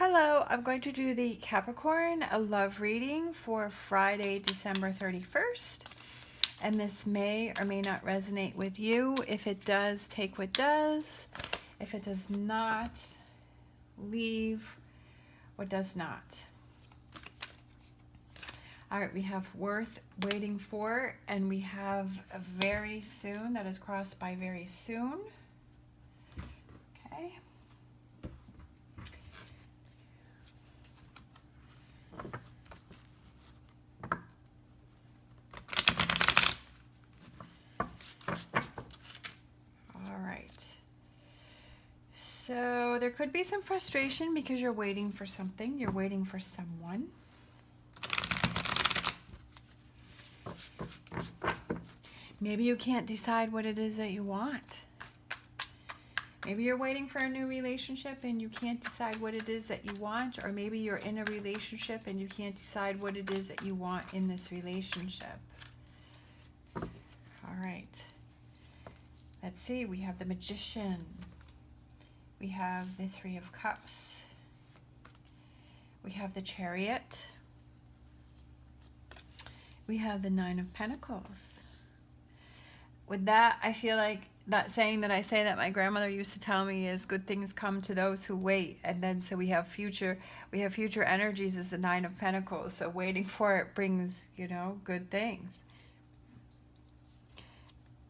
Hello, I'm going to do the Capricorn, a love reading for Friday, December 31st. And this may or may not resonate with you. If it does, take what does. If it does not, leave what does not. All right, we have worth waiting for, and we have a very soon that is crossed by very soon. Okay. So there could be some frustration because you're waiting for something. You're waiting for someone. Maybe you can't decide what it is that you want. Maybe you're waiting for a new relationship and you can't decide what it is that you want. Or maybe you're in a relationship and you can't decide what it is that you want in this relationship. All right. Let's see. We have the Magician. We have the Three of Cups. We have the Chariot. We have the Nine of Pentacles. With that, I feel like that saying that I say that my grandmother used to tell me is good things come to those who wait. And then so we have future energies as the Nine of Pentacles. So waiting for it brings, good things.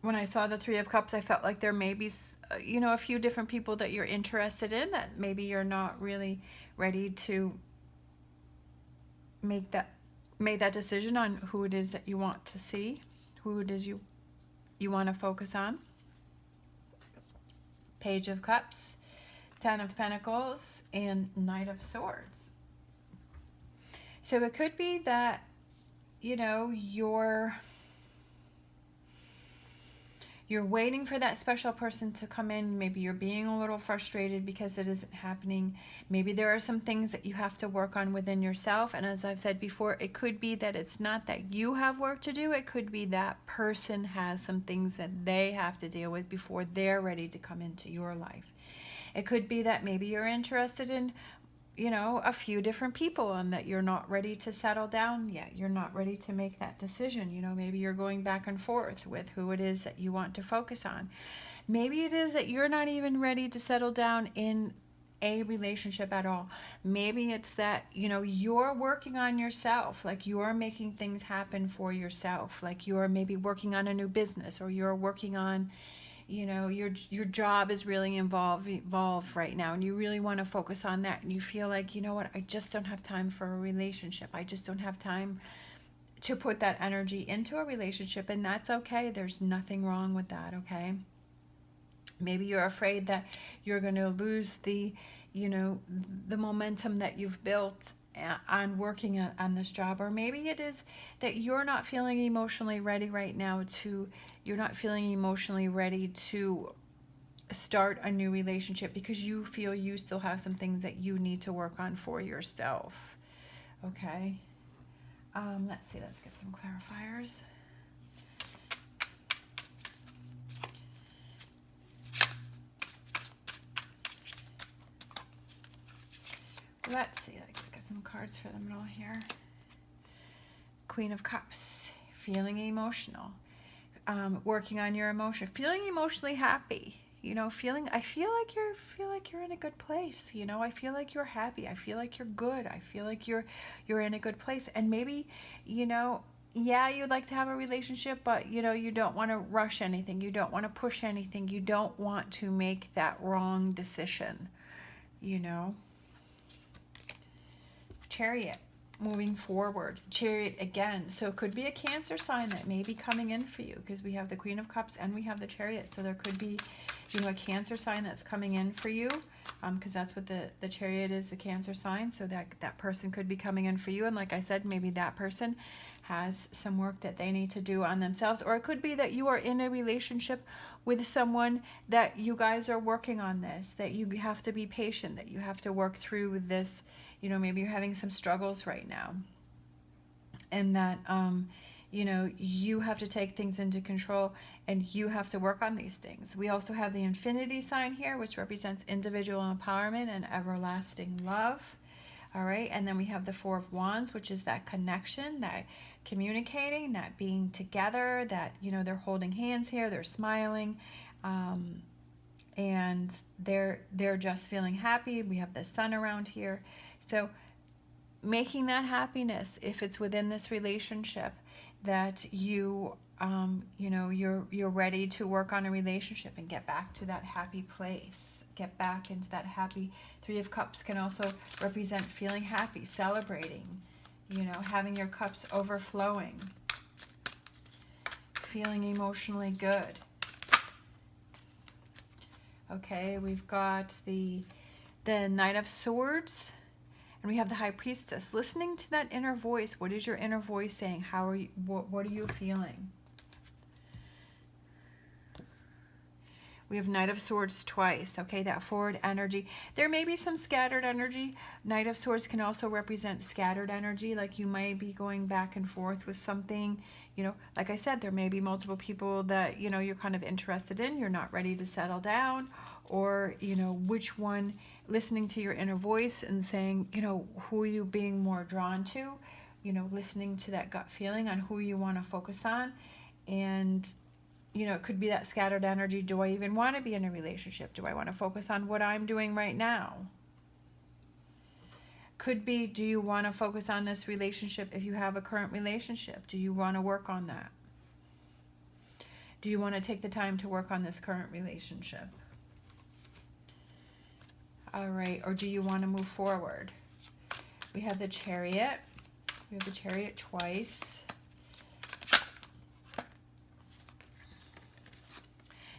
When I saw the Three of Cups, I felt like there may be, a few different people that you're interested in that maybe you're not really ready to make that decision on who it is that you want to see, who it is you want to focus on. Page of Cups, Ten of Pentacles, and Knight of Swords. So it could be that, you're waiting for that special person to come in. Maybe you're being a little frustrated because it isn't happening. Maybe there are some things that you have to work on within yourself. And as I've said before, it could be that it's not that you have work to do. It could be that person has some things that they have to deal with before they're ready to come into your life. It could be that maybe you're interested in a few different people and that you're not ready to settle down yet. You're not ready to make that decision. Maybe you're going back and forth with who it is that you want to focus on. Maybe it is that you're not even ready to settle down in a relationship at all. Maybe it's that, you're working on yourself, like you're making things happen for yourself, like you're maybe working on a new business, or you're working on your job is really involved right now, and you really want to focus on that, and you feel like, I just don't have time for a relationship. I just don't have time to put that energy into a relationship, and that's okay. There's nothing wrong with that, okay? Maybe you're afraid that you're going to lose the momentum that you've built on working on this job. Or maybe it is that you're not feeling emotionally ready right now you're not feeling emotionally ready to start a new relationship because you feel you still have some things that you need to work on for yourself. Okay. Let's see, let's get some clarifiers. Let's see, let's get some cards for the middle here. Queen of Cups, feeling emotional, working on your emotion, feeling emotionally happy. I feel like you're in a good place. I feel like you're happy. I feel like you're good. I feel like you're in a good place. And maybe, yeah, you'd like to have a relationship, but you don't want to rush anything. You don't want to push anything. You don't want to make that wrong decision. Chariot, moving forward. Chariot again. So it could be a Cancer sign that may be coming in for you, because we have the Queen of Cups and we have the Chariot. So there could be, a Cancer sign that's coming in for you, because that's what the Chariot is, the Cancer sign. So that person could be coming in for you. And like I said, maybe that person has some work that they need to do on themselves. Or it could be that you are in a relationship with someone that you guys are working on this, that you have to be patient, that you have to work through this. Maybe you're having some struggles right now, and that, You know, you have to take things into control and you have to work on these things. We also have the infinity sign here, which represents individual empowerment and everlasting love. All right, and then we have the Four of Wands, which is that connection, that communicating, that being together, that, you know, they're holding hands here, they're smiling, and they're just feeling happy. We have the sun around here. So making that happiness, if it's within this relationship, that you you know, you're ready to work on a relationship and get back to that happy place, get back into that happy. Three of Cups can also represent feeling happy, celebrating, you know, having your cups overflowing, feeling emotionally good. Okay, we've got the Knight of Swords, and we have the High Priestess. Listening to that inner voice. What is your inner voice saying? How are you? What are you feeling? We have Knight of Swords twice, okay, that forward energy. There may be some scattered energy. Knight of Swords can also represent scattered energy, like you might be going back and forth with something. You know, like I said, there may be multiple people that, you know, you're kind of interested in. You're not ready to settle down, or, you know, which one, listening to your inner voice and saying, you know, who are you being more drawn to? You know, listening to that gut feeling on who you want to focus on. And you know, it could be that scattered energy. Do I even want to be in a relationship? Do I want to focus on what I'm doing right now? Could be, do you want to focus on this relationship if you have a current relationship? Do you want to work on that? Do you want to take the time to work on this current relationship? All right, or do you want to move forward? We have the Chariot. We have the Chariot twice.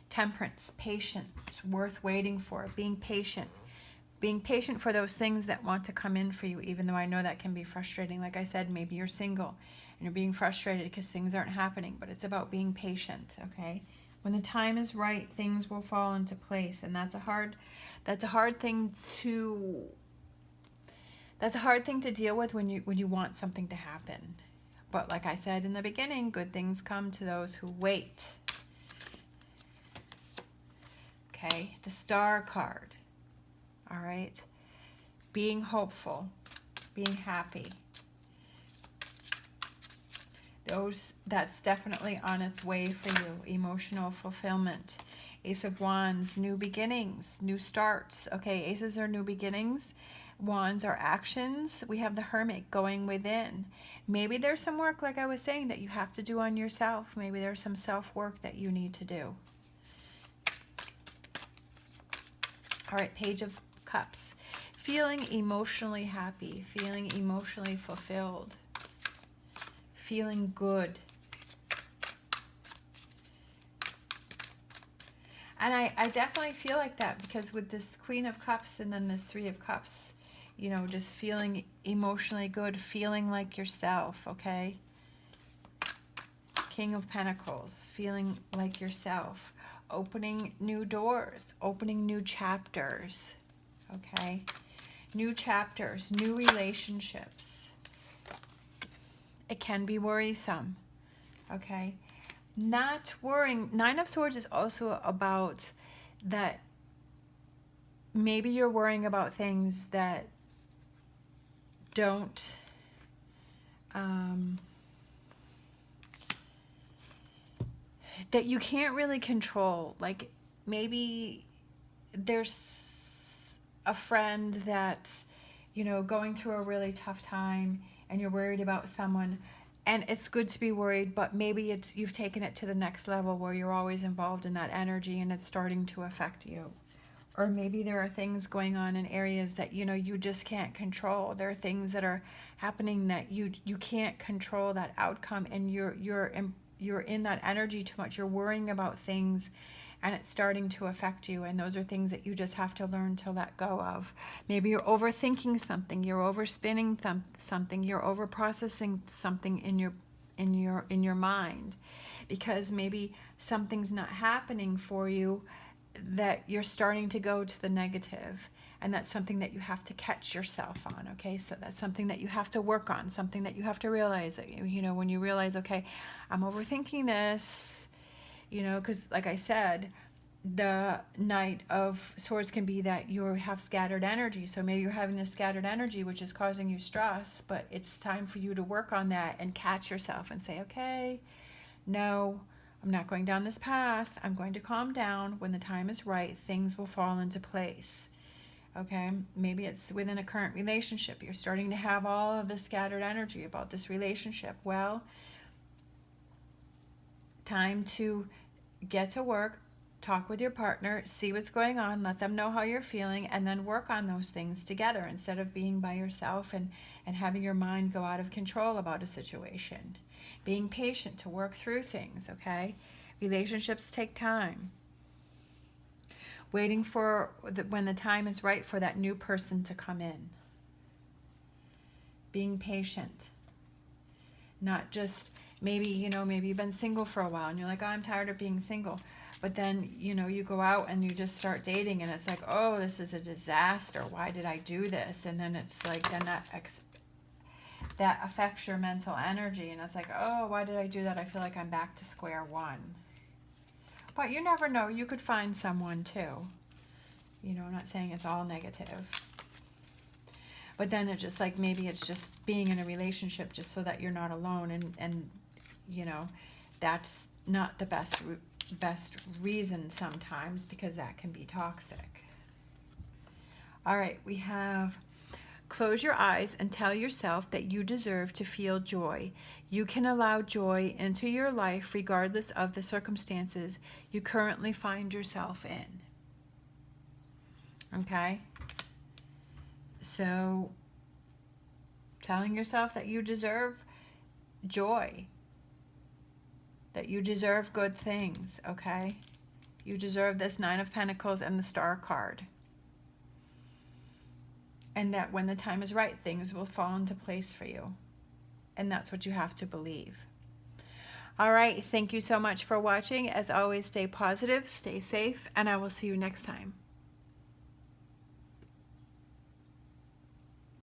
Temperance, patience, worth waiting for, being patient. Being patient for those things that want to come in for you, even though I know that can be frustrating. Like I said, maybe you're single and you're being frustrated because things aren't happening, but it's about being patient, okay? When the time is right, things will fall into place, and that's a hard thing to deal with when you want something to happen. But like I said in the beginning, good things come to those who wait. Okay, the Star card. All right, being hopeful, being happy. That's definitely on its way for you. Emotional fulfillment. Ace of Wands, new beginnings, new starts. Okay, aces are new beginnings. Wands are actions. We have the Hermit, going within. Maybe there's some work, like I was saying, that you have to do on yourself. Maybe there's some self-work that you need to do. All right, Page of Cups. Feeling emotionally happy, feeling emotionally fulfilled, feeling good. And I definitely feel like that, because with this Queen of Cups and then this Three of Cups, you know, just feeling emotionally good, feeling like yourself, okay? King of Pentacles, feeling like yourself. Opening new doors, opening new chapters, okay? New chapters, new relationships. It can be worrisome, okay? Not worrying. Nine of Swords is also about that maybe you're worrying about things that don't that you can't really control. Like maybe there's a friend that's, you know, going through a really tough time and you're worried about someone, and it's good to be worried, but maybe it's you've taken it to the next level where you're always involved in that energy and it's starting to affect you. Or maybe there are things going on in areas that, you know, you just can't control. There are things that are happening that you can't control that outcome, and you're in that energy too much. You're worrying about things and it's starting to affect you, and those are things that you just have to learn to let go of. Maybe you're overthinking something, you're overspinning something, you're overprocessing something in your mind, because maybe something's not happening for you, that you're starting to go to the negative. And that's something that you have to catch yourself on, okay? So that's something that you have to work on, something that you have to realize, you know, when you realize, okay, I'm overthinking this, you know, because like I said, the Knight of Swords can be that you have scattered energy. So maybe you're having this scattered energy, which is causing you stress, but it's time for you to work on that and catch yourself and say, okay, no, I'm not going down this path. I'm going to calm down. When the time is right, things will fall into place. Okay, maybe it's within a current relationship. You're starting to have all of this scattered energy about this relationship. Well, time to get to work, talk with your partner, see what's going on, let them know how you're feeling, and then work on those things together instead of being by yourself and having your mind go out of control about a situation. Being patient to work through things, okay? Relationships take time. Waiting for when the time is right for that new person to come in. Being patient. Not just maybe, you know, maybe you've been single for a while and you're like, oh, I'm tired of being single. But then, you know, you go out and you just start dating and it's like, oh, this is a disaster. Why did I do this? And then it's like, then that affects your mental energy. And it's like, oh, why did I do that? I feel like I'm back to square one. But you never know. You could find someone too. You know, I'm not saying it's all negative. But then it's just like, maybe it's just being in a relationship just so that you're not alone. And you know, that's not the best reason sometimes, because that can be toxic. All right, we have close your eyes and tell yourself that you deserve to feel joy. You can allow joy into your life regardless of the circumstances you currently find yourself in. Okay? So, telling yourself that you deserve joy, that you deserve good things, okay? You deserve this Nine of Pentacles and the Star card. And that when the time is right, things will fall into place for you. And that's what you have to believe. All right, thank you so much for watching. As always, stay positive, stay safe, and I will see you next time.